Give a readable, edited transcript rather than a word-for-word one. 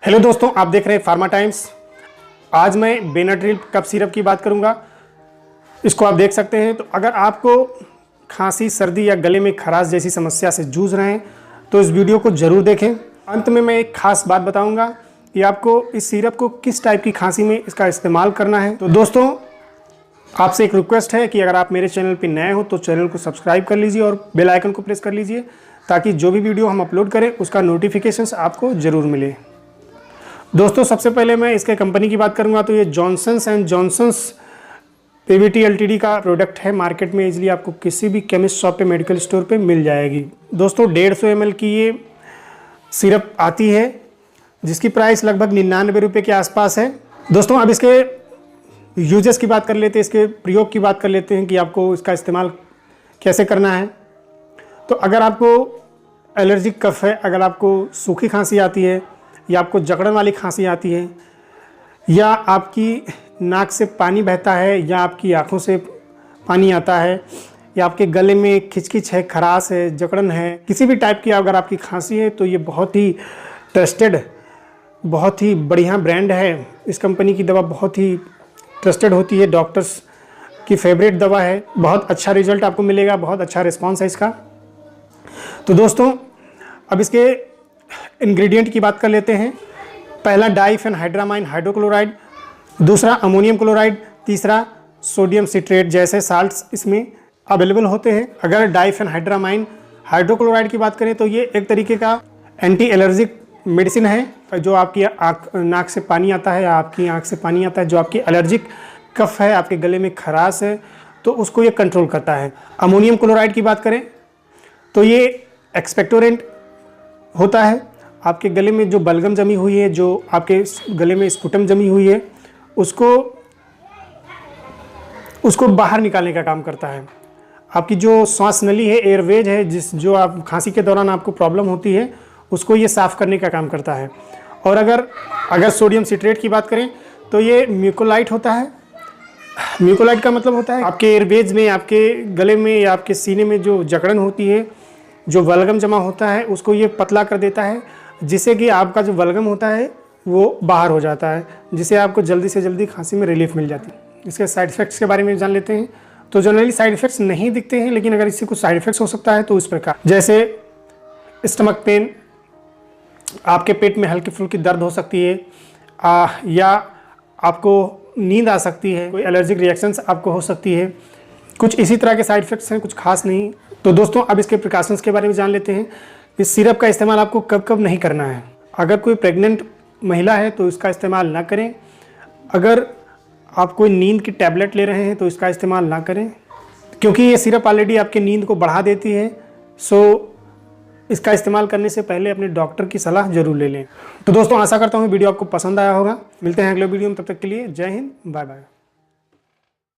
Hello दोस्तों, आप देख रहे हैं फार्मा टाइम्स। आज मैं बेनाड्रिल कफ सिरप की बात करूंगा। इसको आप देख सकते हैं। तो अगर आपको खांसी, सर्दी या गले में खराश जैसी समस्या से जूझ रहे हैं तो इस वीडियो को ज़रूर देखें। अंत में मैं एक खास बात बताऊंगा कि आपको इस सिरप को किस टाइप की खांसी में इसका इस्तेमाल करना है। तो दोस्तों, आपसे एक रिक्वेस्ट है कि अगर आप मेरे चैनल पर नए हो तो चैनल को सब्सक्राइब कर लीजिए और बेल आइकन को प्रेस कर लीजिए, ताकि जो भी वीडियो हम अपलोड करें उसका नोटिफिकेशंस आपको ज़रूर मिले। दोस्तों, सबसे पहले मैं इसके कंपनी की बात करूंगा तो ये Johnson's and Johnson's PVT LTD का प्रोडक्ट है। मार्केट में इजीली आपको किसी भी केमिस्ट शॉप पे, मेडिकल स्टोर पे मिल जाएगी। दोस्तों, 150 ml की ये सिरप आती है जिसकी प्राइस लगभग 99 रुपये के आसपास है। दोस्तों, अब इसके यूजेस की बात कर लेते हैं, इसके प्रयोग की बात कर लेते हैं कि आपको इसका इस्तेमाल कैसे करना है। तो अगर आपको एलर्जिक कफ है, अगर आपको सूखी खांसी आती है या आपको जकड़न वाली खांसी आती है, या आपकी नाक से पानी बहता है, या आपकी आंखों से पानी आता है, या आपके गले में खिचखिच है, खराश है, जकड़न है, किसी भी टाइप की अगर आपकी खांसी है तो ये बहुत ही ट्रस्टेड, बहुत ही बढ़िया ब्रांड है। इस कंपनी की दवा बहुत ही ट्रस्टेड होती है, डॉक्टर्स की फेवरेट दवा है। बहुत अच्छा रिजल्ट आपको मिलेगा, बहुत अच्छा रिस्पॉन्स है इसका। तो दोस्तों, अब इसके इंग्रेडिएंट की बात कर लेते हैं। पहला डाइफेनहाइड्रामाइन हाइड्रोक्लोराइड, दूसरा अमोनियम क्लोराइड, तीसरा सोडियम सिट्रेट जैसे साल्ट्स इसमें अवेलेबल होते हैं। अगर डाइफेनहाइड्रामाइन हाइड्रोक्लोराइड की बात करें तो ये एक तरीके का एंटी एलर्जिक मेडिसिन है। जो आपकी नाक से पानी आता है या आपकी आँख से पानी आता है, जो आपकी एलर्जिक कफ है, आपके गले में खराश है, तो उसको ये कंट्रोल करता है। अमोनियम क्लोराइड की बात करें तो ये एक्सपेक्टोरेंट होता है। आपके गले में जो बलगम जमी हुई है, जो आपके गले में स्पुटम जमी हुई है, उसको बाहर निकालने का काम करता है। आपकी जो श्वास नली है, एयरवेज है, जो आप खांसी के दौरान आपको प्रॉब्लम होती है, उसको ये साफ़ करने का काम करता है। और अगर सोडियम सिट्रेट की बात करें तो ये म्यूकोलाइट होता है। म्यूकोलाइट का मतलब होता है आपके एयरवेज में, आपके गले में या आपके सीने में जो जकड़न होती है, जो बलगम जमा होता है, उसको ये पतला कर देता है, जिससे कि आपका जो बलगम होता है वो बाहर हो जाता है, जिससे आपको जल्दी से जल्दी खांसी में रिलीफ मिल जाती है। इसके साइड इफ़ेक्ट्स के बारे में जान लेते हैं। तो जनरली साइड इफ़ेक्ट्स नहीं दिखते हैं, लेकिन अगर इससे कुछ साइड इफ़ेक्ट्स हो सकता है तो इस प्रकार, जैसे स्टमक पेन, आपके पेट में हल्की फुल्की दर्द हो सकती है, या आपको नींद आ सकती है, कोई एलर्जिक रिएक्शंस आपको हो सकती है। कुछ इसी तरह के साइड इफ़ेक्ट्स हैं, कुछ खास नहीं। तो दोस्तों, अब इसके प्रिकॉशंस के बारे में जान लेते हैं। इस सिरप का इस्तेमाल आपको कब कब नहीं करना है। अगर कोई प्रेग्नेंट महिला है तो इसका इस्तेमाल ना करें। अगर आप कोई नींद की टैबलेट ले रहे हैं तो इसका इस्तेमाल ना करें, क्योंकि ये सिरप ऑलरेडी आपकी नींद को बढ़ा देती है। सो इसका इस्तेमाल करने से पहले अपने डॉक्टर की सलाह जरूर ले लें। तो दोस्तों, आशा करता हूँ वीडियो आपको पसंद आया होगा। मिलते हैं अगले वीडियो में, तब तक के लिए जय हिंद, बाय बाय।